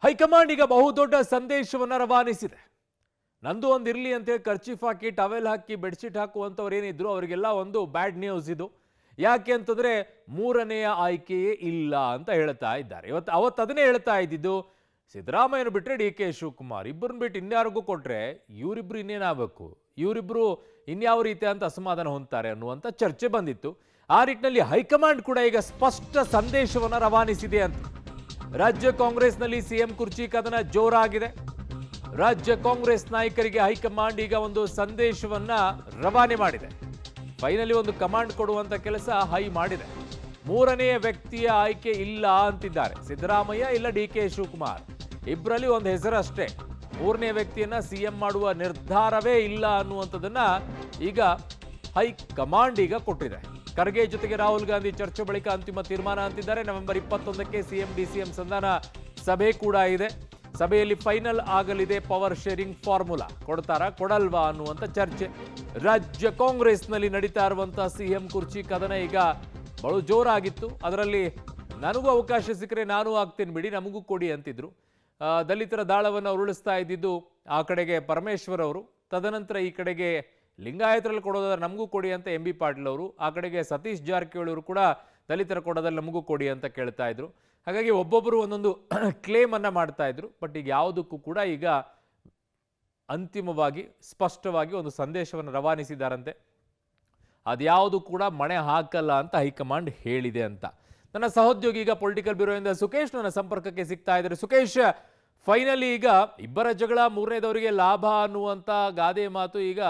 High command ಈಗ ಬಹುದೊಡ್ಡ ಸಂದೇಶವನ್ನು ರವಾನಿಸಿದೆ. ನಂದು ಒಂದು ಇರಲಿ ಅಂತೇಳಿ ಕರ್ಚೀಫ್ ಹಾಕಿ ಟವೆಲ್ ಹಾಕಿ ಬೆಡ್ಶೀಟ್ ಹಾಕುವಂಥವ್ರು ಏನಿದ್ರು ಅವರಿಗೆಲ್ಲ ಒಂದು ಬ್ಯಾಡ್ ನ್ಯೂಸ್ ಇದು. ಯಾಕೆ ಅಂತಂದ್ರೆ ಮೂರನೆಯ ಆಯ್ಕೆಯೇ ಇಲ್ಲ ಅಂತ ಹೇಳ್ತಾ ಇದ್ದಾರೆ. ಅವತ್ತು ಅದನ್ನೇ ಹೇಳ್ತಾ ಇದ್ದಿದ್ದು. ಸಿದ್ದರಾಮಯ್ಯನ ಬಿಟ್ಟರೆ ಡಿ ಕೆ ಶಿವಕುಮಾರ್ ಇಬ್ಬರನ್ನ ಬಿಟ್ಟು ಇನ್ಯಾರಿಗೂ ಕೊಟ್ರೆ ಇವರಿಬ್ರು ಇನ್ನೇನಾಗಬೇಕು, ಇವರಿಬ್ರು ಇನ್ಯಾವ ರೀತಿ ಅಂತ ಅಸಮಾಧಾನ ಹೊಂದ್ತಾರೆ ಅನ್ನುವಂಥ ಚರ್ಚೆ ಬಂದಿತ್ತು. ಆ ನಿಟ್ಟಿನಲ್ಲಿ ಹೈಕಮಾಂಡ್ ಕೂಡ ಈಗ ಸ್ಪಷ್ಟ ಸಂದೇಶವನ್ನು ರವಾನಿಸಿದೆ ಅಂತ. ರಾಜ್ಯ ಕಾಂಗ್ರೆಸ್ನಲ್ಲಿ ಸಿಎಂ ಕುರ್ಚಿ ಕದನ ಜೋರಾಗಿದೆ. ರಾಜ್ಯ ಕಾಂಗ್ರೆಸ್ ನಾಯಕರಿಗೆ ಹೈಕಮಾಂಡ್ ಈಗ ಒಂದು ಸಂದೇಶವನ್ನ ರವಾನೆ ಮಾಡಿದೆ. ಫೈನಲಿ ಒಂದು ಕಮಾಂಡ್ ಕೊಡುವಂತ ಕೆಲಸ ಹೈ ಮಾಡಿದೆ. ಮೂರನೆಯ ವ್ಯಕ್ತಿಯ ಆಯ್ಕೆ ಇಲ್ಲ ಅಂತಿದ್ದಾರೆ. ಸಿದ್ದರಾಮಯ್ಯ ಇಲ್ಲ ಡಿ ಕೆ ಶಿವಕುಮಾರ್ ಇಬ್ಬರಲ್ಲಿ ಒಂದು ಹೆಸರಷ್ಟೇ. ಮೂರನೇ ವ್ಯಕ್ತಿಯನ್ನ ಸಿಎಂ ಮಾಡುವ ನಿರ್ಧಾರವೇ ಇಲ್ಲ ಅನ್ನುವಂಥದ್ದನ್ನ ಈಗ ಹೈಕಮಾಂಡ್ ಈಗ ಕೊಟ್ಟಿದೆ. ಖರ್ಗೆ ಜೊತೆಗೆ ರಾಹುಲ್ ಗಾಂಧಿ ಚರ್ಚೆ ಬಳಿಕ ಅಂತಿಮ ತೀರ್ಮಾನ ಅಂತಿದ್ದಾರೆ. ನವೆಂಬರ್ 21ಕ್ಕೆ ಸಿಎಂ ಡಿಸಿಎಂ ಸಂಧಾನ ಸಭೆ ಕೂಡ ಇದೆ. ಸಭೆಯಲ್ಲಿ ಫೈನಲ್ ಆಗಲಿದೆ ಪವರ್ ಶೇರಿಂಗ್ ಫಾರ್ಮುಲಾ. ಕೊಡ್ತಾರಾ ಕೊಡಲ್ವಾ ಅನ್ನುವಂಥ ಚರ್ಚೆ. ರಾಜ್ಯ ಕಾಂಗ್ರೆಸ್ನಲ್ಲಿ ನಡೀತಾ ಇರುವಂತಹ ಸಿಎಂ ಕುರ್ಚಿ ಕದನ ಈಗ ಬಹಳ ಜೋರಾಗಿತ್ತು. ಅದರಲ್ಲಿ ನನಗೂ ಅವಕಾಶ ಸಿಕ್ಕರೆ ನಾನು ಆಗ್ತೇನೆ ಬಿಡಿ, ನಮಗೂ ಕೊಡಿ ಅಂತಿದ್ರು. ದಲಿತರ ದಾಳವನ್ನು ಉರುಳಿಸ್ತಾ ಇದ್ದಿದ್ದು ಆ ಕಡೆಗೆ ಪರಮೇಶ್ವರ್ ಅವರು, ತದನಂತರ ಈ ಕಡೆಗೆ ಲಿಂಗಾಯತರಲ್ಲಿ ಕೊಡೋದಾದ್ರೆ ನಮಗೂ ಕೊಡಿ ಅಂತ ಎಂ ಬಿ ಪಾಟೀಲ್ ಅವರು, ಆ ಕಡೆಗೆ ಸತೀಶ್ ಜಾರಕಿಹೊಳಿ ಅವರು ಕೂಡ ದಲಿತರ ಕೊಡೋದಲ್ಲಿ ನಮಗೂ ಕೊಡಿ ಅಂತ ಕೇಳ್ತಾ ಇದ್ರು. ಹಾಗಾಗಿ ಒಬ್ಬೊಬ್ಬರು ಒಂದೊಂದು ಕ್ಲೇಮ್ ಅನ್ನ ಮಾಡ್ತಾ ಇದ್ರು. ಬಟ್ ಈಗ ಯಾವುದಕ್ಕೂ ಕೂಡ ಈಗ ಅಂತಿಮವಾಗಿ ಸ್ಪಷ್ಟವಾಗಿ ಒಂದು ಸಂದೇಶವನ್ನು ರವಾನಿಸಿದ್ದಾರಂತೆ. ಅದ್ಯಾವುದು ಕೂಡ ಮಣೆ ಹಾಕಲ್ಲ ಅಂತ ಹೈಕಮಾಂಡ್ ಹೇಳಿದೆ ಅಂತ. ನನ್ನ ಸಹೋದ್ಯೋಗಿ ಈಗ ಪೊಲಿಟಿಕಲ್ ಬ್ಯೂರೋಯಿಂದ ಸುಖೇಶ್ ನನ್ನ ಸಂಪರ್ಕಕ್ಕೆ ಸಿಗ್ತಾ ಇದ್ದಾರೆ. ಸುಖೇಶ್, ಫೈನಲಿ ಈಗ ಇಬ್ಬರ ಜಗಳ ಮೂರನೇದವರಿಗೆ ಲಾಭ ಅನ್ನುವಂಥ ಗಾದೆ ಮಾತು ಈಗ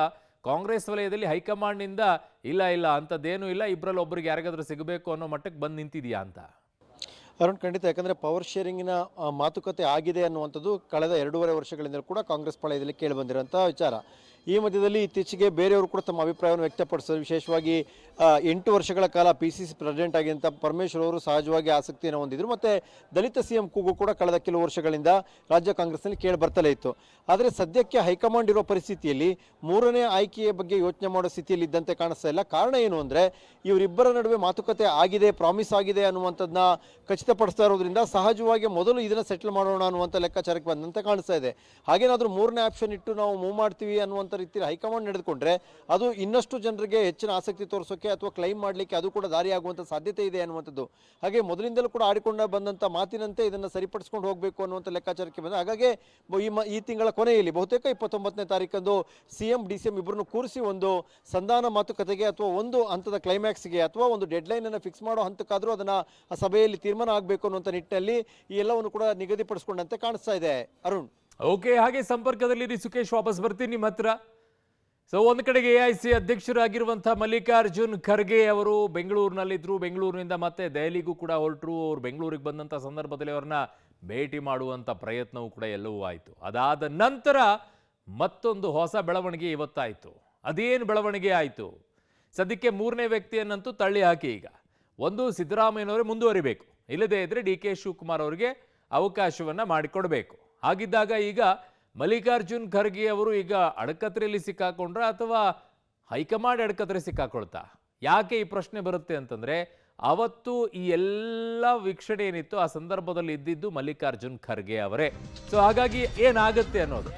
ಕಾಂಗ್ರೆಸ್ ವಲಯದಲ್ಲಿ ಹೈಕಮಾಂಡ್ನಿಂದ ಇಲ್ಲ ಇಲ್ಲ ಅಂಥದ್ದೇನೂ ಇಲ್ಲ, ಇಬ್ಬರಲ್ಲಿ ಒಬ್ಬರಿಗೆ ಯಾರಿಗಾದ್ರೂ ಸಿಗಬೇಕು ಅನ್ನೋ ಮಟ್ಟಕ್ಕೆ ಬಂದು ನಿಂತಿದೆಯಾ ಅಂತ? ಅರುಣ್, ಖಂಡಿತ. ಯಾಕಂದರೆ ಪವರ್ ಶೇರಿಂಗಿನ ಮಾತುಕತೆ ಆಗಿದೆ ಅನ್ನುವಂಥದ್ದು ಕಳೆದ 2.5 ವರ್ಷಗಳಿಂದ ಕೂಡ ಕಾಂಗ್ರೆಸ್ ಪಾಳ್ಯದಲ್ಲಿ ಕೇಳಿಬಂದಿರೋಂಥ ವಿಚಾರ. ಈ ಮಧ್ಯದಲ್ಲಿ ಇತ್ತೀಚೆಗೆ ಬೇರೆಯವರು ಕೂಡ ತಮ್ಮ ಅಭಿಪ್ರಾಯವನ್ನು ವ್ಯಕ್ತಪಡಿಸಿದರು. ವಿಶೇಷವಾಗಿ 8 ವರ್ಷಗಳ ಕಾಲ PCC ಪ್ರೆಸಿಡೆಂಟ್ ಆಗಿದ್ದಂಥ ಪರಮೇಶ್ವರ್ ಅವರು ಸಹಜವಾಗಿ ಆಸಕ್ತಿಯನ್ನು ಹೊಂದಿದ್ರು. ಮತ್ತು ದಲಿತ ಸಿಎಂ ಕೂಗು ಕೂಡ ಕಳೆದ ಕೆಲವು ವರ್ಷಗಳಿಂದ ರಾಜ್ಯ ಕಾಂಗ್ರೆಸ್ನಲ್ಲಿ ಕೇಳಿ ಬರ್ತಲೇ ಇತ್ತು. ಆದರೆ ಸದ್ಯಕ್ಕೆ ಹೈಕಮಾಂಡ್ ಇರೋ ಪರಿಸ್ಥಿತಿಯಲ್ಲಿ ಮೂರನೇ ಆಯ್ಕೆಯ ಬಗ್ಗೆ ಯೋಚನೆ ಮಾಡೋ ಸ್ಥಿತಿಯಲ್ಲಿ ಇದ್ದಂತೆ ಕಾಣಿಸ್ತಾ ಇಲ್ಲ. ಕಾರಣ ಏನು ಅಂದರೆ ಇವರಿಬ್ಬರ ನಡುವೆ ಮಾತುಕತೆ ಆಗಿದೆ, ಪ್ರಾಮಿಸ್ ಆಗಿದೆ ಅನ್ನುವಂಥದ್ದನ್ನ ಖಚಿತಪಡಿಸ್ತಾ ಇರೋದ್ರಿಂದ ಸಹಜವಾಗಿ ಮೊದಲು ಇದನ್ನು ಸೆಟಲ್ ಮಾಡೋಣ ಅನ್ನುವಂಥ ಲೆಕ್ಕಾಚಾರಕ್ಕೆ ಬಂದಂತೆ ಕಾಣಿಸ್ತಾ ಇದೆ. ಹಾಗೇನಾದರೂ ಮೂರನೇ ಆಪ್ಷನ್ ಇಟ್ಟು ನಾವು ಮೂವ್ ಮಾಡ್ತೀವಿ ಅನ್ನುವಂಥ ರೀತಿಯಲ್ಲಿ ಹೈಕಮಾಂಡ್ ನಡೆದುಕೊಂಡ್ರೆ ಅದು ಇನ್ನಷ್ಟು ಜನರಿಗೆ ಹೆಚ್ಚಿನ ಆಸಕ್ತಿ ತೋರಿಸೋಕೆ ಅಥವಾ ಕ್ಲೈಮ್ ಮಾಡಲಿಕ್ಕೆ ಅದು ಕೂಡ ದಾರಿಯಾಗುವಂಥ ಸಾಧ್ಯತೆ ಇದೆ ಅನ್ನುವಂಥದ್ದು. ಹಾಗೆ ಮೊದಲಿಂದಲೂ ಕೂಡ ಆಡಿಕೊಂಡು ಬಂದಂಥ ಮಾತಿನಂತೆ ಇದನ್ನು ಸರಿಪಡಿಸ್ಕೊಂಡು ಹೋಗಬೇಕು ಅನ್ನುವಂಥ ಲೆಕ್ಕಾಚಾರಕ್ಕೆ ಬಂದ. ಹಾಗಾಗಿ ಈ ತಿಂಗಳ ಕೊನೆಯಲ್ಲಿ ಬಹುತೇಕ 29ನೇ ತಾರೀಕಂದು ಸಿಎಂ ಡಿಸಿಎಂ ಇಬ್ಬರನ್ನು ಕೂರಿಸಿ ಒಂದು ಸಂಧಾನ ಮಾತುಕತೆಗೆ ಅಥವಾ ಒಂದು ಹಂತದ ಕ್ಲೈಮ್ಯಾಕ್ಸ್ಗೆ ಅಥವಾ ಒಂದು ಡೆಡ್ಲೈನ್ ಅನ್ನು ಫಿಕ್ಸ್ ಮಾಡೋ ಹಂತಕ್ಕಾದರೂ ಅದನ್ನು ಆ ಸಭೆಯಲ್ಲಿ ತೀರ್ಮಾನ ಆಗಬೇಕು ಅನ್ನುವಂಥ ನಿಟ್ಟಿನಲ್ಲಿ ಈ ಎಲ್ಲವನ್ನು ಕೂಡ ನಿಗದಿಪಡಿಸಿಕೊಂಡಂತೆ ಕಾಣಿಸ್ತಾ ಇದೆ. ಅರುಣ್, ಓಕೆ, ಹಾಗೆ ಸಂಪರ್ಕದಲ್ಲಿ ಸುಖೇಶ್ ವಾಪಸ್ ಬರ್ತೀನಿ ನಿಮ್ಮ ಹತ್ರ. ಸೊ ಒಂದು ಕಡೆಗೆ AIC ಅಧ್ಯಕ್ಷರಾಗಿರುವಂತಹ ಮಲ್ಲಿಕಾರ್ಜುನ್ ಖರ್ಗೆ ಅವರು ಬೆಂಗಳೂರಿನಲ್ಲಿದ್ದರು. ಬೆಂಗಳೂರಿನಿಂದ ಮತ್ತೆ ದೆಹಲಿಗೂ ಕೂಡ ಹೊರಟರು. ಅವರು ಬೆಂಗಳೂರಿಗೆ ಬಂದಂಥ ಸಂದರ್ಭದಲ್ಲಿ ಅವ್ರನ್ನ ಭೇಟಿ ಮಾಡುವಂಥ ಪ್ರಯತ್ನವೂ ಕೂಡ ಎಲ್ಲವೂ ಆಯಿತು. ಅದಾದ ನಂತರ ಮತ್ತೊಂದು ಹೊಸ ಬೆಳವಣಿಗೆ ಇವತ್ತಾಯಿತು. ಅದೇನು ಬೆಳವಣಿಗೆ ಆಯಿತು? ಸದ್ಯಕ್ಕೆ ಮೂರನೇ ವ್ಯಕ್ತಿಯನ್ನಂತೂ ತಳ್ಳಿ ಹಾಕಿ ಈಗ ಒಂದು ಸಿದ್ದರಾಮಯ್ಯನವರೇ ಮುಂದುವರಿಬೇಕು, ಇಲ್ಲದೇ ಇದ್ರೆ ಡಿ ಕೆ ಶಿವಕುಮಾರ್ ಅವರಿಗೆ ಅವಕಾಶವನ್ನು ಮಾಡಿಕೊಡ್ಬೇಕು. ಹಾಗಿದ್ದಾಗ ಈಗ ಮಲ್ಲಿಕಾರ್ಜುನ್ ಖರ್ಗೆ ಅವರು ಈಗ ಅಡಕತ್ರೆಯಲ್ಲಿ ಸಿಕ್ಕಾಕೊಂಡ್ರ ಅಥವಾ ಹೈಕಮಾಂಡ್ ಅಡಕತ್ರೆ ಸಿಕ್ಕಾಕೊಳ್ತಾ? ಯಾಕೆ ಈ ಪ್ರಶ್ನೆ ಬರುತ್ತೆ ಅಂತಂದ್ರೆ ಅವತ್ತು ಈ ಎಲ್ಲ ವೀಕ್ಷಣೆ ಏನಿತ್ತು ಆ ಸಂದರ್ಭದಲ್ಲಿ ಇದ್ದಿದ್ದು ಮಲ್ಲಿಕಾರ್ಜುನ್ ಖರ್ಗೆ ಅವರೇ. ಸೊ ಹಾಗಾಗಿ ಏನಾಗುತ್ತೆ ಅನ್ನೋದು